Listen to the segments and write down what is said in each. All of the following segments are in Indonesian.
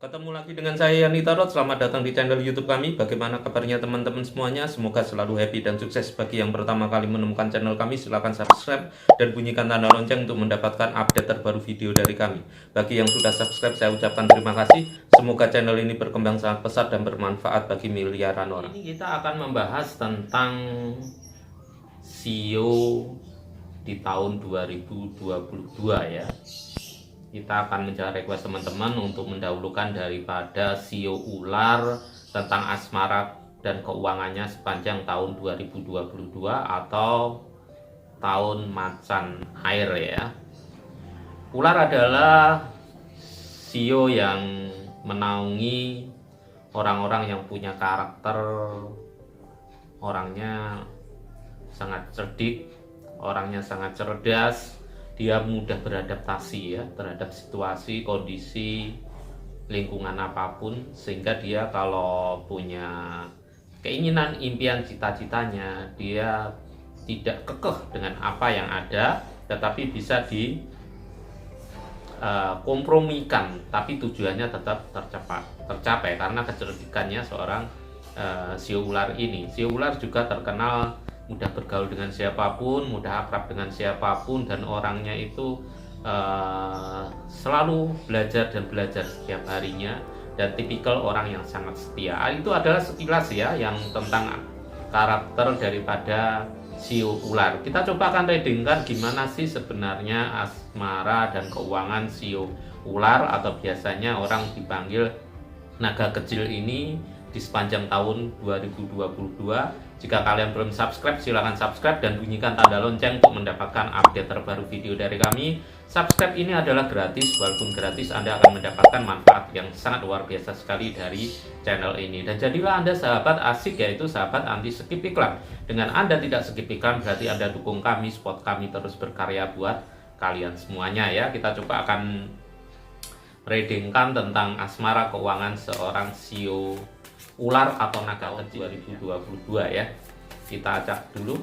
Ketemu lagi dengan saya Yani Tarot. Selamat datang di channel YouTube kami. Bagaimana kabarnya teman-teman semuanya? Semoga selalu happy dan sukses. Bagi yang pertama kali menemukan channel kami, silahkan subscribe dan bunyikan tanda lonceng untuk mendapatkan update terbaru video dari kami. Bagi yang sudah subscribe, saya ucapkan terima kasih. Semoga channel ini berkembang sangat pesat dan bermanfaat bagi miliaran orang. Ini kita akan membahas tentang SEO di tahun 2022 ya. Kita akan mencari request teman-teman untuk mendahulukan daripada SEO ular tentang asmara dan keuangannya sepanjang tahun 2022 atau tahun macan air ya. Ular adalah SEO yang menaungi orang-orang yang punya karakter orangnya sangat cerdik, orangnya sangat cerdas. Dia mudah beradaptasi ya terhadap situasi, kondisi, lingkungan apapun, sehingga dia kalau punya keinginan, impian, cita-citanya, dia tidak kekeh dengan apa yang ada, tetapi bisa kompromikan, tapi tujuannya tetap tercapai karena kecerdikannya seorang SEO ular ini. SEO ular juga terkenal mudah bergaul dengan siapapun, mudah akrab dengan siapapun, dan orangnya itu selalu belajar dan belajar setiap harinya, dan tipikal orang yang sangat setia. Itu adalah sekilas ya yang tentang karakter daripada SEO ular. Kita coba akan readingkan gimana sih sebenarnya asmara dan keuangan SEO ular, atau biasanya orang dipanggil naga kecil ini di sepanjang tahun 2022. Jika kalian belum subscribe, silahkan subscribe dan bunyikan tanda lonceng untuk mendapatkan update terbaru video dari kami. Subscribe ini adalah gratis, walaupun gratis Anda akan mendapatkan manfaat yang sangat luar biasa sekali dari channel ini. Dan jadilah Anda sahabat asik, yaitu sahabat anti skip iklan. Dengan Anda tidak skip iklan, berarti Anda dukung kami, support kami terus berkarya buat kalian semuanya ya. Kita coba akan readingkan tentang asmara keuangan seorang SEO ular atau naga kecil 2022 ya. Kita acak dulu.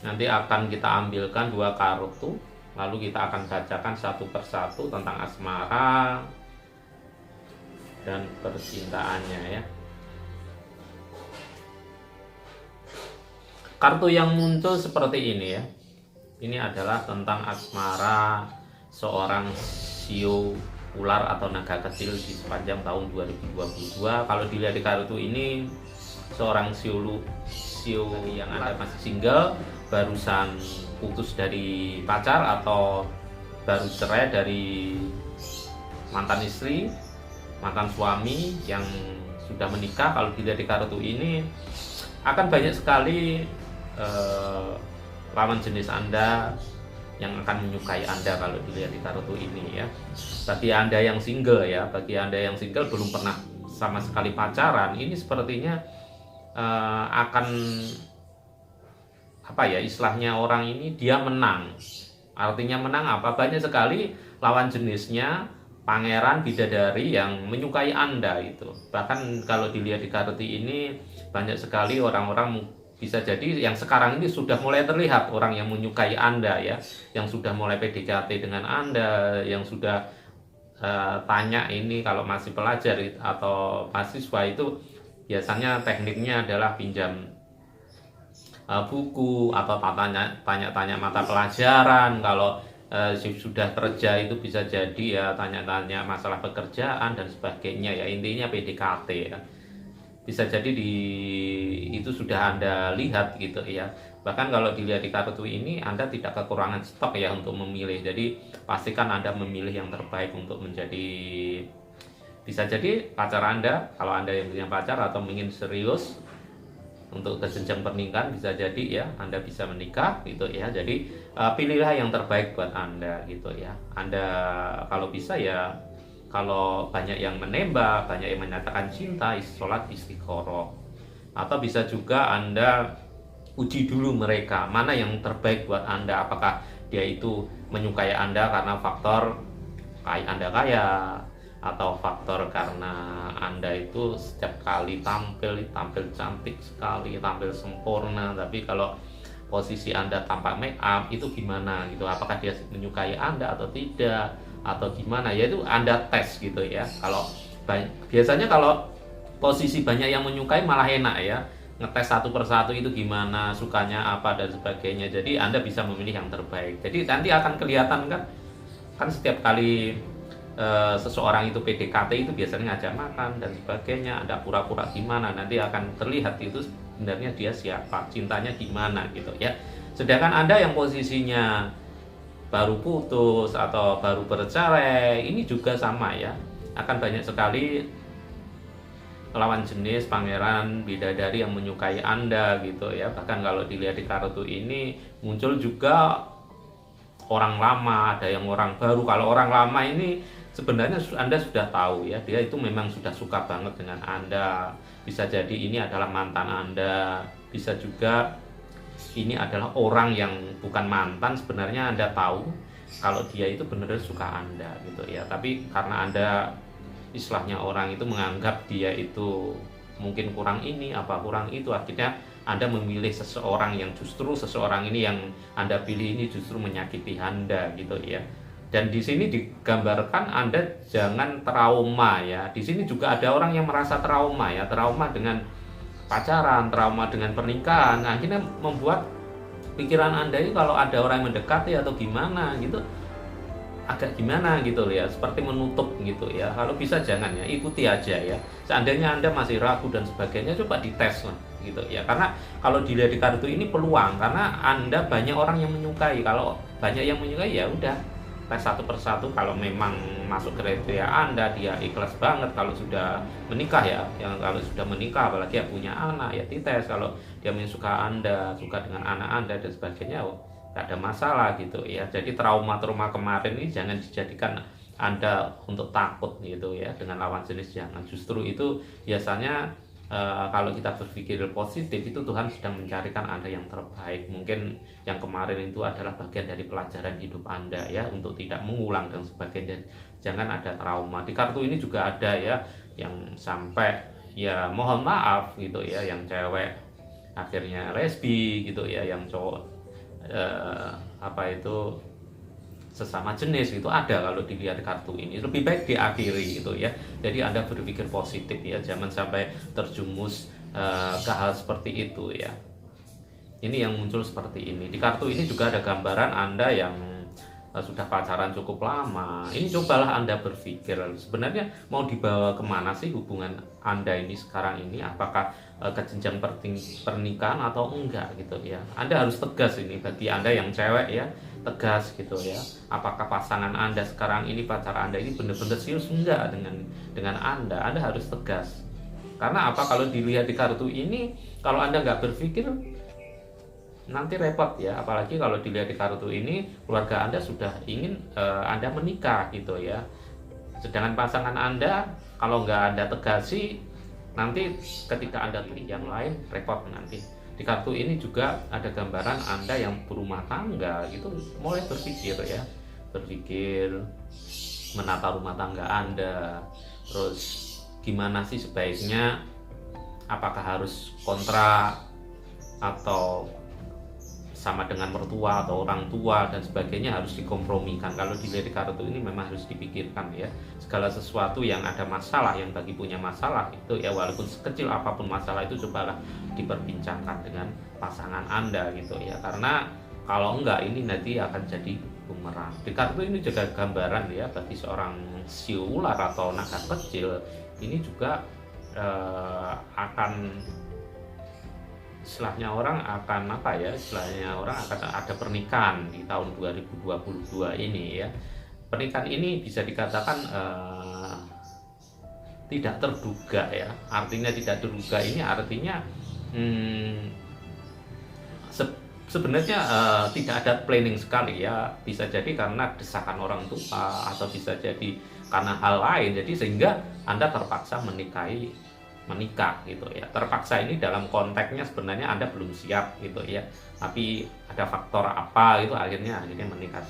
Nanti akan kita ambilkan dua kartu, lalu kita akan bacakan satu persatu tentang asmara dan percintaannya ya. Kartu yang muncul seperti ini ya. Ini adalah tentang asmara seorang SEO ular atau naga kecil di sepanjang tahun 2022. Kalau dilihat di kartu ini, seorang SEO yang Anda masih single, barusan putus dari pacar atau baru cerai dari mantan istri, mantan suami yang sudah menikah. Kalau dilihat di kartu ini, akan banyak sekali lawan jenis Anda yang akan menyukai Anda kalau dilihat di kartu ini ya. Bagi Anda yang single ya, bagi Anda yang single belum pernah sama sekali pacaran, ini sepertinya akan apa ya istilahnya, orang ini dia menang. Artinya menang apa? Banyak sekali lawan jenisnya, pangeran, bidadari yang menyukai Anda itu. Bahkan kalau dilihat di kartu ini, banyak sekali orang-orang, bisa jadi yang sekarang ini sudah mulai terlihat orang yang menyukai Anda ya, yang sudah mulai PDKT dengan Anda, yang sudah tanya ini. Kalau masih pelajar atau mahasiswa itu biasanya tekniknya adalah pinjam buku atau tanya-tanya mata pelajaran. Kalau sudah kerja itu bisa jadi ya tanya-tanya masalah pekerjaan dan sebagainya ya, intinya PDKT ya. Bisa jadi itu sudah Anda lihat gitu ya. Bahkan kalau dilihat di kartu ini, Anda tidak kekurangan stok ya untuk memilih. Jadi pastikan Anda memilih yang terbaik untuk menjadi, bisa jadi pacar Anda, kalau Anda yang punya pacar atau ingin serius untuk ke jenjang pernikahan, bisa jadi ya Anda bisa menikah gitu ya. Jadi pilihlah yang terbaik buat Anda gitu ya. Anda kalau bisa ya, kalau banyak yang menembak, banyak yang menyatakan cinta, sholat istiqoroh. Atau bisa juga Anda uji dulu mereka, mana yang terbaik buat Anda. Apakah dia itu menyukai Anda karena faktor Anda kaya, atau faktor karena Anda itu setiap kali tampil cantik sekali, tampil sempurna. Tapi kalau posisi Anda tanpa make up itu gimana gitu, apakah dia menyukai Anda atau tidak, atau gimana ya, itu Anda tes gitu ya. Kalau biasanya kalau posisi banyak yang menyukai malah enak ya, ngetes satu persatu itu gimana, sukanya apa dan sebagainya. Jadi Anda bisa memilih yang terbaik. Jadi nanti akan kelihatan kan setiap kali seseorang itu PDKT itu biasanya ngajak makan dan sebagainya, ada pura-pura gimana, nanti akan terlihat itu sebenarnya dia siapa, cintanya gimana gitu ya. Sedangkan Anda yang posisinya baru putus atau baru bercerai, ini juga sama ya, akan banyak sekali lawan jenis, pangeran, bidadari yang menyukai Anda gitu ya. Bahkan kalau dilihat di kartu ini muncul juga orang lama, ada yang orang baru. Kalau orang lama ini sebenarnya Anda sudah tahu ya, dia itu memang sudah suka banget dengan Anda. Bisa jadi ini adalah mantan Anda, bisa juga ini adalah orang yang bukan mantan, sebenarnya Anda tahu kalau dia itu benar-benar suka Anda gitu ya. Tapi karena Anda, istilahnya orang itu menganggap dia itu mungkin kurang ini apa kurang itu, akhirnya Anda memilih seseorang yang justru seseorang ini yang Anda pilih ini justru menyakiti Anda gitu ya. Dan di sini digambarkan Anda jangan trauma ya. Di sini juga ada orang yang merasa trauma ya, trauma dengan pacaran, trauma dengan pernikahan. Nah, akhirnya membuat pikiran Anda ini kalau ada orang yang mendekati atau gimana gitu, agak gimana gitu ya, seperti menutup gitu ya. Kalau bisa jangan ya, ikuti aja ya. Seandainya Anda masih ragu dan sebagainya, coba dites lah gitu ya. Karena kalau dilihat di kartu ini peluang, karena Anda banyak orang yang menyukai. Kalau banyak yang menyukai ya udah, tes satu persatu. Kalau memang masuk kriteria Anda, dia ikhlas banget. Kalau sudah menikah ya, yang kalau sudah menikah apalagi ya punya anak ya dites. Kalau dia suka Anda, suka dengan anak Anda dan sebagainya, gak ada masalah gitu ya. Jadi trauma-trauma kemarin ini jangan dijadikan Anda untuk takut gitu ya dengan lawan jenis, jangan. Justru itu biasanya kalau kita berpikir positif, itu Tuhan sedang mencarikan Anda yang terbaik. Mungkin yang kemarin itu adalah bagian dari pelajaran hidup Anda ya, untuk tidak mengulang dan sebagainya. Jangan ada trauma. Di kartu ini juga ada ya yang sampai ya mohon maaf gitu ya, yang cewek akhirnya lesbi gitu ya, yang cowok apa itu sesama jenis itu ada. Kalau dilihat kartu ini lebih baik diakhiri gitu ya. Jadi Anda berpikir positif ya, jangan sampai terjumus ke hal seperti itu ya. Ini yang muncul seperti ini. Di kartu ini juga ada gambaran Anda yang sudah pacaran cukup lama. Ini cobalah Anda berpikir sebenarnya mau dibawa kemana sih hubungan Anda ini sekarang ini, apakah ke jenjang pernikahan atau enggak gitu ya. Anda harus tegas ini, bagi Anda yang cewek ya, tegas gitu ya. Apakah pasangan Anda sekarang ini, pacar Anda ini benar-benar serius enggak dengan Anda? Anda harus tegas. Karena apa, kalau dilihat di kartu ini, kalau Anda nggak berpikir nanti repot ya. Apalagi kalau dilihat di kartu ini, keluarga Anda sudah ingin Anda menikah gitu ya. Sedangkan pasangan Anda kalau nggak Anda tegasi, nanti ketika Anda pilih yang lain repot nanti. Di kartu ini juga ada gambaran Anda yang berumah tangga gitu, mulai berpikir ya, berpikir menata rumah tangga Anda. Terus gimana sih sebaiknya, apakah harus kontrak atau sama dengan mertua atau orang tua dan sebagainya, harus dikompromikan. Kalau dilihat di kartu ini memang harus dipikirkan ya, segala sesuatu yang ada masalah, yang bagi punya masalah itu ya, walaupun sekecil apapun masalah itu, cobalah diperbincangkan dengan pasangan Anda gitu ya. Karena kalau enggak, ini nanti akan jadi bumerang. Di kartu ini juga gambaran ya, bagi seorang siu ular atau naga kecil, ini juga akan, istilahnya orang akan apa ya, istilahnya orang akan ada pernikahan di tahun 2022 ini ya. Pernikahan ini bisa dikatakan tidak terduga ya. Artinya tidak terduga ini artinya sebenarnya tidak ada planning sekali ya. Bisa jadi karena desakan orang tua, atau bisa jadi karena hal lain, jadi sehingga Anda terpaksa menikah gitu ya. Terpaksa ini dalam konteksnya sebenarnya Anda belum siap gitu ya, tapi ada faktor apa itu akhirnya menikah.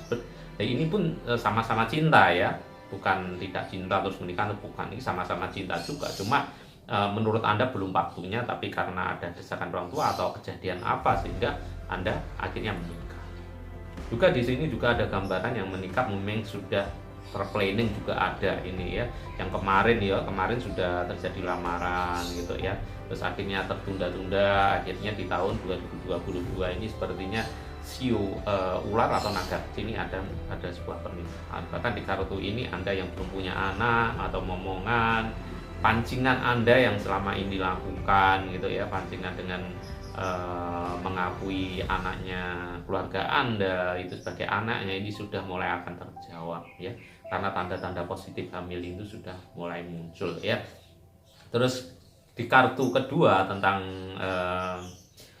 Dan ini pun sama-sama cinta ya, bukan tidak cinta terus menikah, bukan. Ini sama-sama cinta juga, cuma menurut Anda belum waktunya, tapi karena ada desakan orang tua atau kejadian apa sehingga Anda akhirnya menikah. Juga di sini juga ada gambaran yang menikah memang sudah terplanning, juga ada ini ya. Yang kemarin sudah terjadi lamaran gitu ya. Terus akhirnya tertunda-tunda, akhirnya di tahun 2022 ini sepertinya siu ular atau naga kecil ini ada sebuah pernikahan. Bahkan di kartu ini Anda yang belum punya anak atau momongan, pancingan Anda yang selama ini dilakukan gitu ya, pancingan dengan mengakui anaknya, keluarga Anda itu sebagai anaknya, ini sudah mulai akan terjawab ya, karena tanda-tanda positif hamil itu sudah mulai muncul ya. Terus di kartu kedua tentang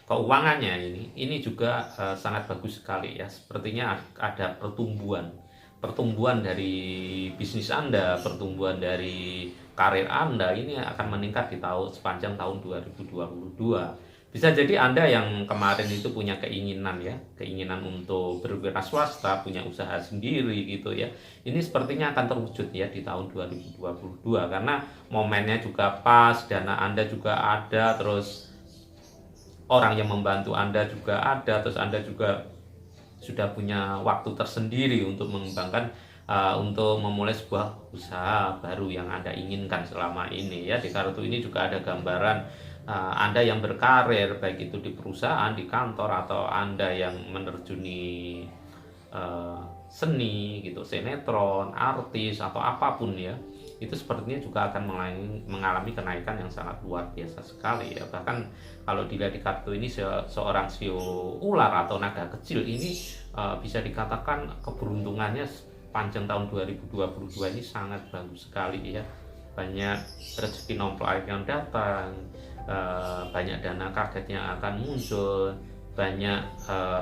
keuangannya ini juga sangat bagus sekali ya. Sepertinya ada pertumbuhan dari bisnis Anda, pertumbuhan dari karir Anda ini akan meningkat di sepanjang tahun 2022. Bisa jadi Anda yang kemarin itu punya keinginan untuk berwira swasta, punya usaha sendiri gitu ya. Ini sepertinya akan terwujud ya di tahun 2022, karena momennya juga pas, dana Anda juga ada, terus orang yang membantu Anda juga ada, terus Anda juga sudah punya waktu tersendiri untuk mengembangkan untuk memulai sebuah usaha baru yang Anda inginkan selama ini ya. Di kartu ini juga ada gambaran Anda yang berkarir, baik itu di perusahaan, di kantor, atau Anda yang menerjuni seni gitu, sinetron, artis, atau apapun ya, itu sepertinya juga akan mengalami kenaikan yang sangat luar biasa sekali ya. Bahkan kalau dilihat di kartu ini, seorang siu ular atau naga kecil ini bisa dikatakan keberuntungannya panjang tahun 2022 ini sangat bagus sekali ya. Banyak rezeki nomplok yang datang, banyak dana kaget yang akan muncul, banyak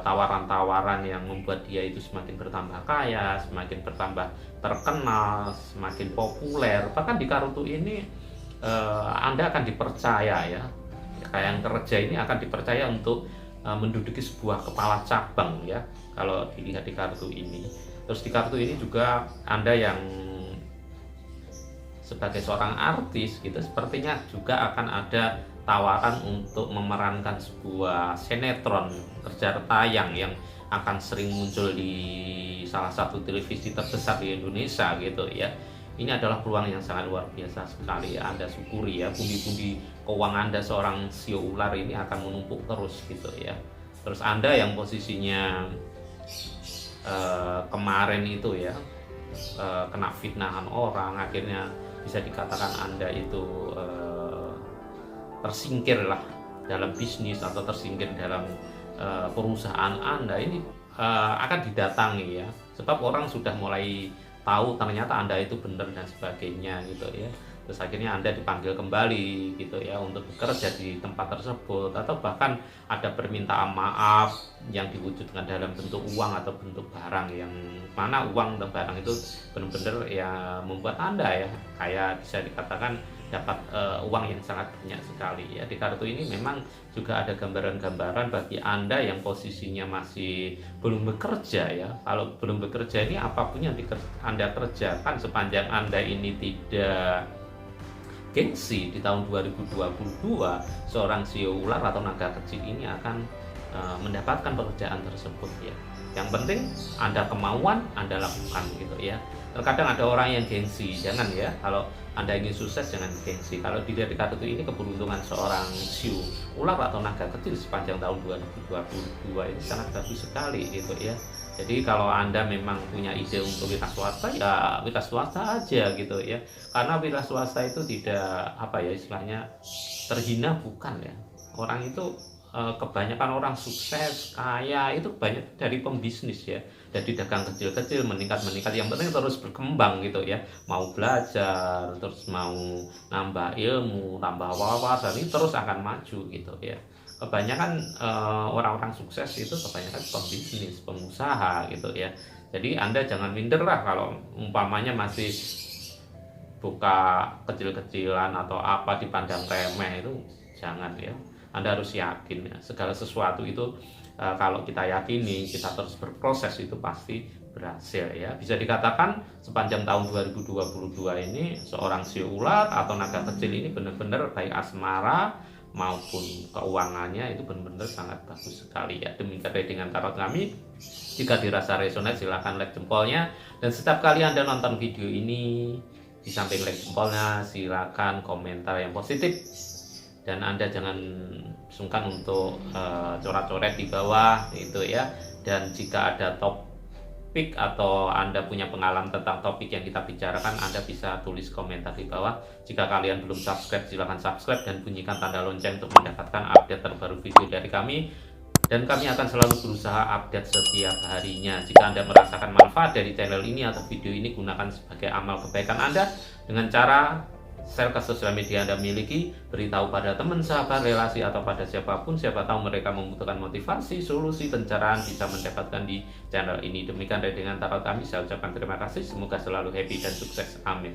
tawaran-tawaran yang membuat dia itu semakin bertambah kaya, semakin bertambah terkenal, semakin populer. Bahkan di kartu ini Anda akan dipercaya ya, kayak yang kerja ini akan dipercaya untuk menduduki sebuah kepala cabang ya, kalau dilihat di kartu ini. Terus di kartu ini juga Anda yang sebagai seorang artis gitu, sepertinya juga akan ada tawaran untuk memerankan sebuah sinetron kerja tayang yang akan sering muncul di salah satu televisi terbesar di Indonesia gitu ya. Ini adalah peluang yang sangat luar biasa sekali ya. Anda syukuri ya, pundi-pundi keuangan Anda seorang siu ular ini akan menumpuk terus gitu ya. Terus Anda yang posisinya kemarin itu ya kena fitnahan orang, akhirnya bisa dikatakan Anda itu tersingkir lah dalam bisnis atau tersingkir dalam perusahaan Anda ini akan didatangi ya, sebab orang sudah mulai tahu ternyata Anda itu benar dan sebagainya gitu ya. Terus akhirnya Anda dipanggil kembali gitu ya untuk bekerja di tempat tersebut, atau bahkan ada permintaan maaf yang diwujudkan dalam bentuk uang atau bentuk barang, yang mana uang dan barang itu benar-benar ya membuat Anda ya kayak bisa dikatakan dapat uang yang sangat banyak sekali ya. Di kartu ini memang juga ada gambaran-gambaran bagi Anda yang posisinya masih belum bekerja ya. Kalau belum bekerja ini, apapun yang Anda kerjakan sepanjang Anda ini tidak gengsi, di tahun 2022 seorang siu ular atau naga kecil ini akan mendapatkan pekerjaan tersebut ya. Yang penting Anda kemauan, Anda lakukan gitu ya. Terkadang ada orang yang gengsi, jangan ya. Kalau Anda ingin sukses jangan gengsi. Kalau dilihat di kartu ini, keberuntungan seorang siu ular atau naga kecil sepanjang tahun 2022 ini sangat bagus sekali gitu ya. Jadi kalau Anda memang punya ide untuk wira swasta, ya wira swasta aja gitu ya. Karena wira swasta itu tidak apa ya istilahnya terhina, bukan ya. Orang itu kebanyakan orang sukses, kaya itu banyak dari pembisnis ya. Jadi dagang kecil-kecil meningkat-meningkat, yang penting terus berkembang gitu ya. Mau belajar, terus mau nambah ilmu, tambah wawasan, ini terus akan maju gitu ya. Kebanyakan orang-orang sukses itu kebanyakan pembisnis, pengusaha gitu ya. Jadi Anda jangan minder lah kalau umpamanya masih buka kecil-kecilan atau apa dipandang remeh, itu jangan ya. Anda harus yakin ya, segala sesuatu itu kalau kita yakini, kita terus berproses, itu pasti berhasil ya. Bisa dikatakan sepanjang tahun 2022 ini seorang sio ular atau naga kecil ini benar-benar baik asmara maupun keuangannya itu benar-benar sangat bagus sekali ya. Demikian dengan tarot kami. Jika dirasa resonate silahkan like jempolnya, dan setiap kali Anda nonton video ini, di samping like jempolnya silakan komentar yang positif, dan Anda jangan sungkan untuk coret-coret di bawah itu ya. Dan jika ada topik atau Anda punya pengalaman tentang topik yang kita bicarakan, Anda bisa tulis komentar di bawah. Jika kalian belum subscribe, silahkan subscribe dan bunyikan tanda lonceng untuk mendapatkan update terbaru video dari kami. Dan kami akan selalu berusaha update setiap harinya. Jika Anda merasakan manfaat dari channel ini atau video ini, gunakan sebagai amal kebaikan Anda dengan cara share ke sosial media Anda miliki, beritahu pada teman, sahabat, relasi, atau pada siapapun. Siapa tahu mereka membutuhkan motivasi, solusi, pencerahan bisa mendapatkan di channel ini. Demikian dengan tarot kami, saya ucapkan terima kasih. Semoga selalu happy dan sukses. Amin.